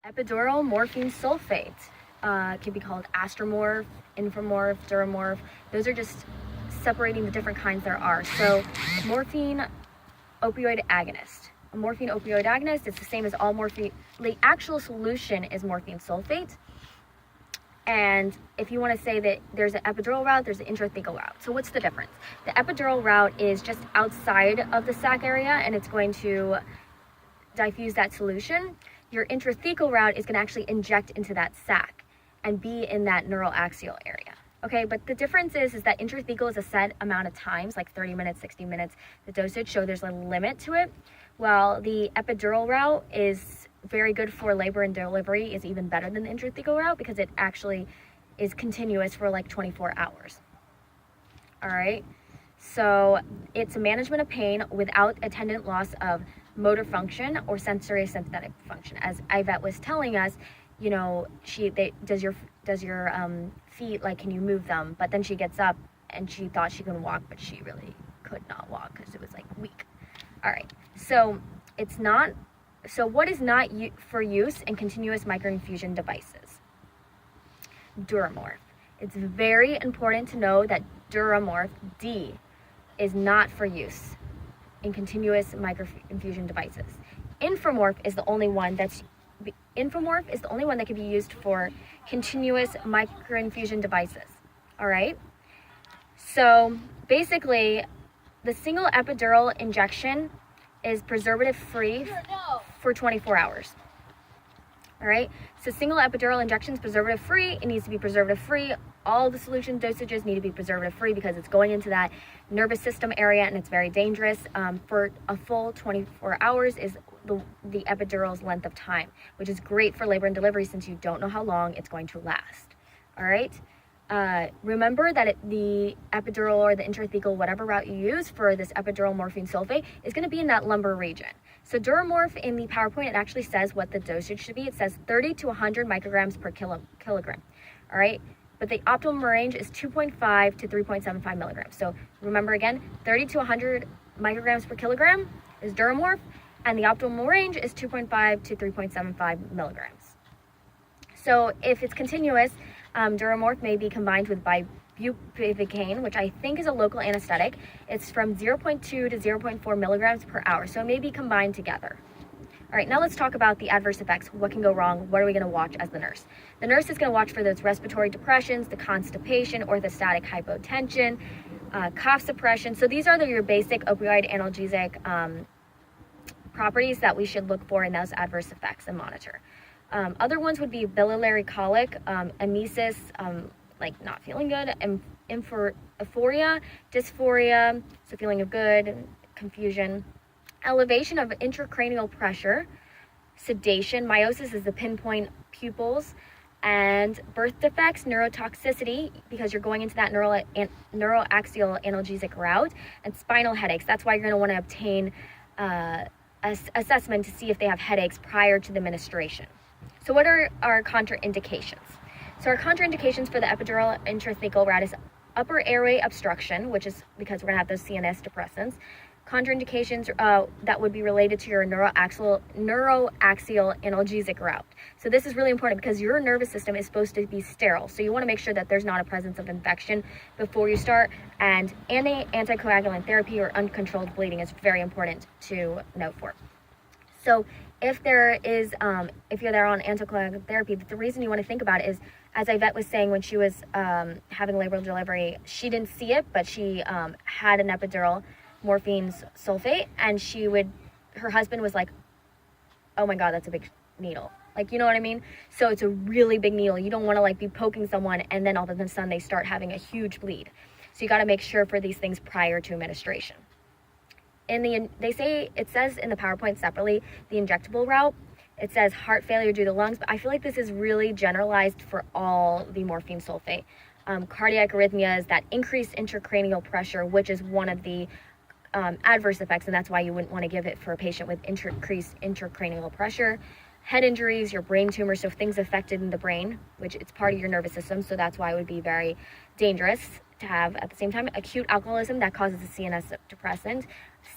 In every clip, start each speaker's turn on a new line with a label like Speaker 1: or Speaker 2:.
Speaker 1: Epidural morphine sulfate can be called astromorph, inframorph, duramorph. Those are just separating the different kinds there are. So morphine opioid agonist. A morphine opioid agonist is the same as all morphine. The actual solution is morphine sulfate. And if you want to say that there's an epidural route, there's an intrathecal route. So what's the difference? The epidural route is just outside of the sac area and it's going to diffuse that solution. Your intrathecal route is going to actually inject into that sac and be in that neuroaxial area. Okay, but the difference is that intrathecal is a set amount of times, like 30 minutes, 60 minutes, the dosage, so there's a limit to it. While the epidural route is very good for labor and delivery, is even better than the intrathecal route because it actually is continuous for like 24 hours. All right, so it's a management of pain without attendant loss of motor function or sensory sympathetic function. As Yvette was telling us, you know, does your feet, like, can you move them? But then she gets up and she thought she could walk, but she really could not walk because it was like weak. All right, so it's not. So what is not for use in continuous microinfusion devices? Duramorph. It's very important to know that Duramorph D is not for use in continuous microinfusion devices. Inframorph is the only one that can be used for continuous microinfusion devices. All right. So basically, the single epidural injection is preservative free for 24 hours. All right. So single epidural injection is preservative free. It needs to be preservative free. All the solution dosages need to be preservative free because it's going into that nervous system area and it's very dangerous. For a full 24 hours is the epidural's length of time, which is great for labor and delivery since you don't know how long it's going to last. All right. Remember that the epidural or the intrathecal, whatever route you use for this epidural morphine sulfate, is going to be in that lumbar region. So Duramorph in the PowerPoint, it actually says what the dosage should be. It says 30 to 100 micrograms per kilogram. All right. But the optimal range is 2.5 to 3.75 milligrams. So remember again, 30 to 100 micrograms per kilogram is Duramorph, and the optimal range is 2.5 to 3.75 milligrams. So if it's continuous, Duramorph may be combined with bupivacaine, which I think is a local anesthetic. It's from 0.2 to 0.4 milligrams per hour, so it may be combined together. All right, now let's talk about the adverse effects. What can go wrong? What are we going to watch as the nurse? The nurse is going to watch for those respiratory depressions, the constipation, orthostatic hypotension, cough suppression. So these are your basic opioid analgesic properties that we should look for in those adverse effects and monitor. Other ones would be biliary colic, emesis, like not feeling good, euphoria, dysphoria, so feeling of good, confusion, elevation of intracranial pressure, sedation, meiosis is the pinpoint pupils, and birth defects, neurotoxicity, because you're going into that neuroaxial analgesic route, and spinal headaches. That's why you're going to want to obtain assessment to see if they have headaches prior to the administration. So what are our contraindications? So our contraindications for the epidural intrathecal route is upper airway obstruction, which is because we're going to have those CNS depressants. Contraindications that would be related to your neuroaxial analgesic route. So this is really important because your nervous system is supposed to be sterile. So you want to make sure that there's not a presence of infection before you start. And anticoagulant therapy or uncontrolled bleeding is very important to note for. So if you're there on anticoagulant therapy, the reason you want to think about it is, as Yvette was saying when she was having labor and delivery, she didn't see it, but she had an epidural morphine sulfate, and her husband was like, oh my God, that's a big needle. Like, you know what I mean? So it's a really big needle. You don't want to like be poking someone and then all of a sudden they start having a huge bleed. So you got to make sure for these things prior to administration. It says in the PowerPoint separately, the injectable route, it says heart failure due to lungs, but I feel like this is really generalized for all the morphine sulfate. Cardiac arrhythmias, that increased intracranial pressure, which is one of the adverse effects, and that's why you wouldn't want to give it for a patient with increased intracranial pressure. Head injuries, your brain tumors, so things affected in the brain, which it's part of your nervous system, so that's why it would be very dangerous to have. At the same time, acute alcoholism that causes a CNS depressant,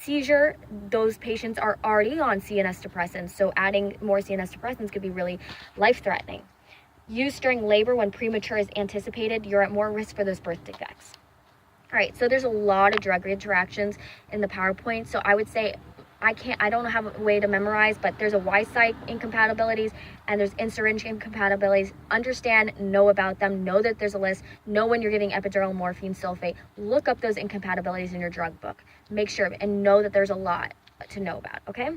Speaker 1: Seizure, those patients are already on CNS depressants, so adding more CNS depressants could be really life-threatening. Use during labor when premature is anticipated, you're at more risk for those birth defects. All right, so there's a lot of drug interactions in the PowerPoint, so I would say I don't have a way to memorize, but there's a Y-site incompatibilities and there's in-syringe incompatibilities. Understand, know about them, know that there's a list, know when you're giving epidural, morphine, sulfate. Look up those incompatibilities in your drug book. Make sure and know that there's a lot to know about, okay?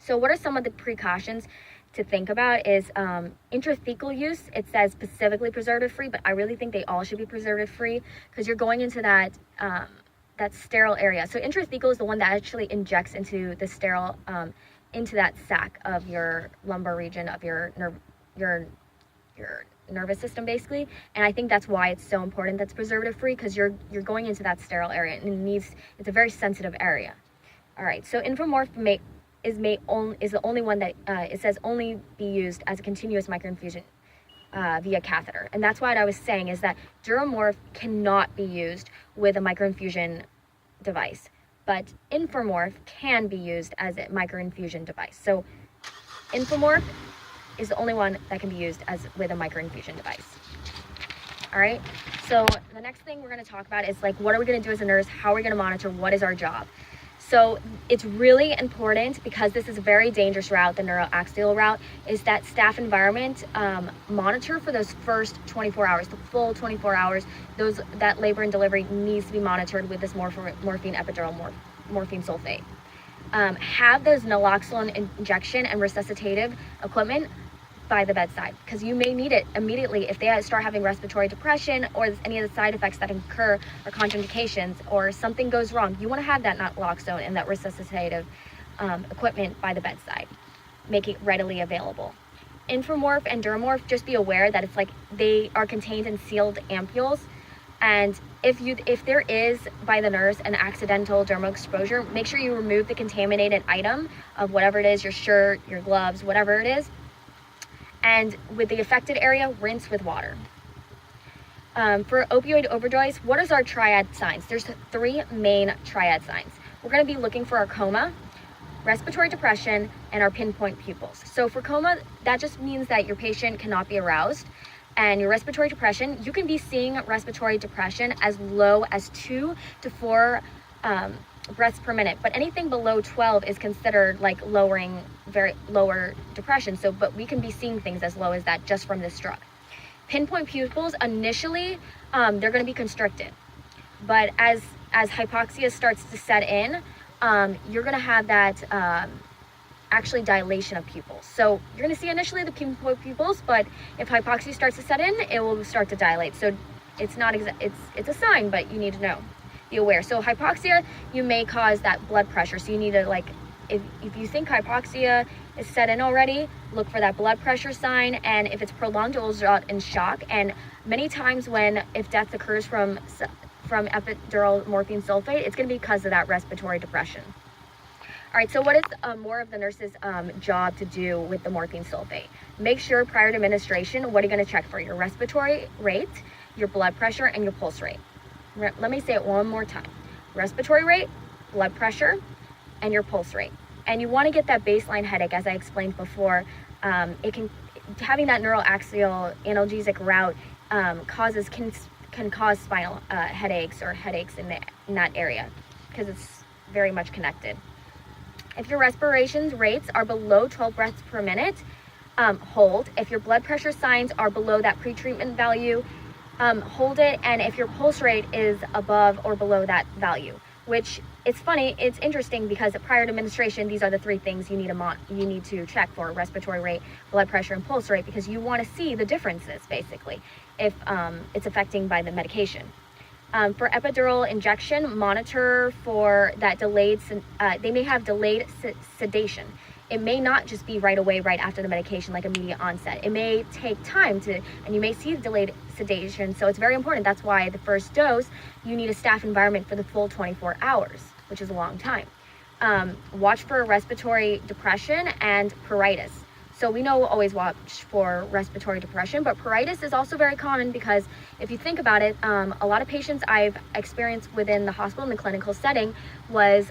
Speaker 1: So what are some of the precautions to think about is intrathecal use. It says specifically preservative-free, but I really think they all should be preservative-free because you're going into that sterile area. So intrathecal is the one that actually injects into the sterile, into that sac of your lumbar region of your nervous system, basically. And I think that's why it's so important that's preservative free, because you're going into that sterile area and it's a very sensitive area. All right, so Infomorph is the only one that it says only be used as a continuous microinfusion via catheter. And that's what I was saying, is that Duramorph cannot be used with a microinfusion device, but Infomorph can be used as a microinfusion device. So Infomorph is the only one that can be used with a microinfusion device. All right, so the next thing we're going to talk about is like, what are we going to do as a nurse? How are we going to monitor? What is our job? So it's really important, because this is a very dangerous route, the neuroaxial route, is that staff environment monitor for those first 24 hours, the full 24 hours. That labor and delivery needs to be monitored with this morphine epidural, morphine sulfate. Have those naloxone injection and resuscitative equipment by the bedside, because you may need it immediately if they start having respiratory depression or any of the side effects that occur or contraindications, or something goes wrong. You want to have that naloxone and that resuscitative equipment by the bedside. Make it readily available. Infomorph and Duramorph, just be aware that it's like they are contained in sealed ampules, and if there is by the nurse an accidental dermal exposure, make sure you remove the contaminated item of whatever it is, your shirt, your gloves, whatever it is. And with the affected area, rinse with water. For opioid overdose, what is our triad signs? There's 3 main triad signs. We're going to be looking for our coma, respiratory depression, and our pinpoint pupils. So for coma, that just means that your patient cannot be aroused. And your respiratory depression, you can be seeing respiratory depression as low as 2 to 4 breaths per minute, but anything below 12 is considered like very lower depression. So, but we can be seeing things as low as that just from this drug. Pinpoint pupils, initially, they're going to be constricted, but as hypoxia starts to set in, you're going to have that actually dilation of pupils. So you're going to see initially the pinpoint pupils, but if hypoxia starts to set in, it will start to dilate. So it's not it's a sign, but you need to know. Be aware. So hypoxia, you may cause that blood pressure. So you need to, like, if you think hypoxia is set in already, look for that blood pressure sign. And if it's prolonged, it will result in shock. And many times if death occurs from epidural morphine sulfate, it's going to be because of that respiratory depression. All right, so what is more of the nurse's job to do with the morphine sulfate? Make sure prior to administration, what are you going to check for? Your respiratory rate, your blood pressure, and your pulse rate. Let me say it one more time. Respiratory rate, blood pressure, and your pulse rate. And you want to get that baseline headache, as I explained before. Having that neuroaxial analgesic route can cause spinal headaches or headaches in that area, because it's very much connected. If your respiration rates are below 12 breaths per minute, hold. If your blood pressure signs are below that pre-treatment value, hold it. And if your pulse rate is above or below that value, which it's funny, it's interesting, because prior to administration, these are the 3 things you need to check for: respiratory rate, blood pressure, and pulse rate, because you want to see the differences, basically, if it's affecting by the medication. For epidural injection, monitor for that they may have delayed sedation. It may not just be right away, right after the medication, like immediate onset. It may take time and you may see delayed sedation. So it's very important. That's why the first dose, you need a staff environment for the full 24 hours, which is a long time. Watch for respiratory depression and pruritus. So we know always watch for respiratory depression, but pruritus is also very common because if you think about it, a lot of patients I've experienced within the hospital in the clinical setting was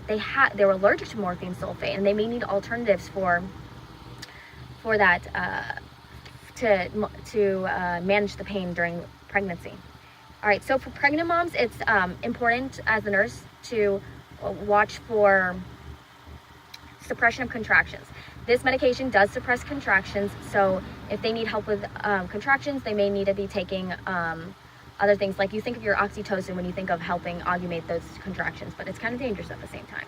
Speaker 1: they were allergic to morphine sulfate, and they may need alternatives for that to manage the pain during pregnancy. All right, so for pregnant moms, it's important as a nurse to watch for suppression of contractions. This medication does suppress contractions, so if they need help with contractions, they may need to be taking other things. Like, you think of your oxytocin when you think of helping augment those contractions, but it's kind of dangerous at the same time.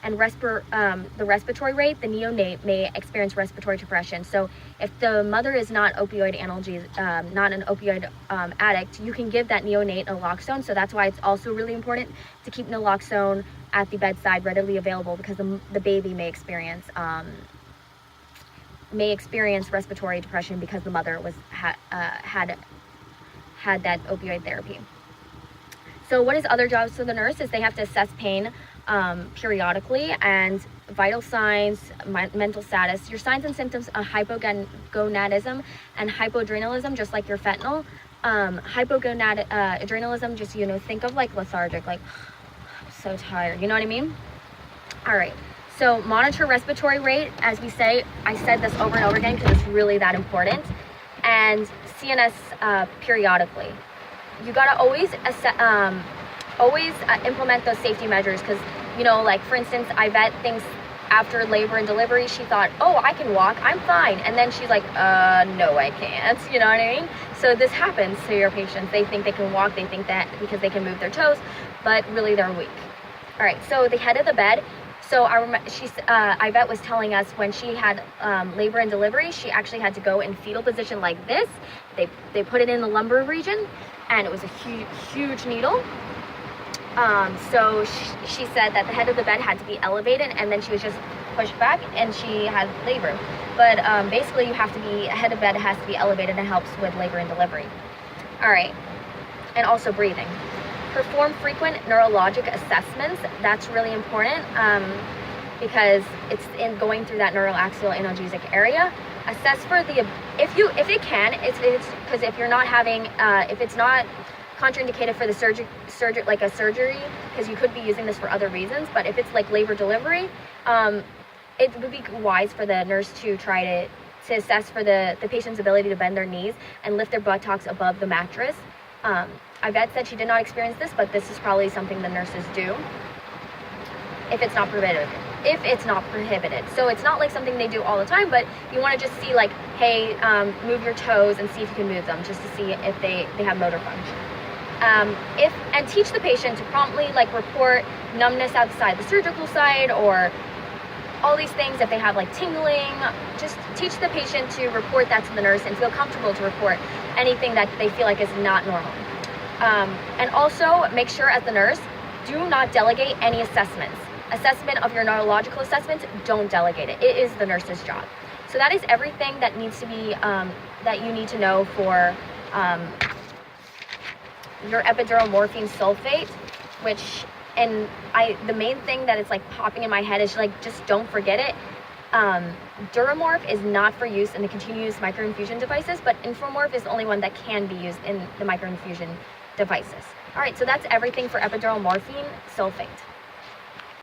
Speaker 1: And the respiratory rate, the neonate may experience respiratory depression. So if the mother is not opioid analgesic, not an opioid addict, you can give that neonate naloxone. So that's why it's also really important to keep naloxone at the bedside readily available, because the baby may experience respiratory depression because the mother had that opioid therapy. So what is other jobs for the nurse is they have to assess pain periodically, and vital signs, mental status, your signs and symptoms of hypogonadism and hypoadrenalism, just like your fentanyl. Hypogonadism, just, think of like lethargic, like I'm so tired, you know what I mean? All right, so monitor respiratory rate. As we say, I said this over and over again because it's really that important. And CNS periodically. You gotta always implement those safety measures, because like, for instance, Yvette thinks after labor and delivery, she thought, oh, I can walk, I'm fine, and then she's like, no, I can't, you know what I mean? So this happens to your patients. They think they can walk, they think that because they can move their toes, but really they're weak. All right, so the head of the bed. So Yvette was telling us when she had labor and delivery, she actually had to go in fetal position like this. They put it in the lumbar region, and it was a huge needle. So she said that the head of the bed had to be elevated, and then she was just pushed back, and she had labor. But basically, head of bed has to be elevated, and helps with labor and delivery. All right, and also breathing. Perform frequent neurologic assessments. That's really important because it's in going through that neuroaxial analgesic area. Assess for if you're not having, if it's not contraindicated for the surgery, because you could be using this for other reasons, but if it's like labor delivery, it would be wise for the nurse to try to assess for the patient's ability to bend their knees and lift their buttocks above the mattress. Yvette said she did not experience this, but this is probably something the nurses do if it's not prohibited. So it's not like something they do all the time, but you want to just see, like, hey, move your toes and see if you can move them, just to see if they have motor function. And teach the patient to promptly, like, report numbness outside the surgical site, or all these things. If they have like tingling, just teach the patient to report that to the nurse and feel comfortable to report anything that they feel like is not normal. And also make sure, as the nurse, do not delegate any assessments. Assessment of your neurological assessments, don't delegate it. It is the nurse's job. So that is everything that needs to be, that you need to know for your epidural morphine sulfate, which, and the main thing that is like popping in my head is, like, just don't forget it. Duramorph is not for use in the continuous microinfusion devices, but Infomorph is the only one that can be used in the microinfusion devices. All right, so that's everything for epidural morphine sulfate.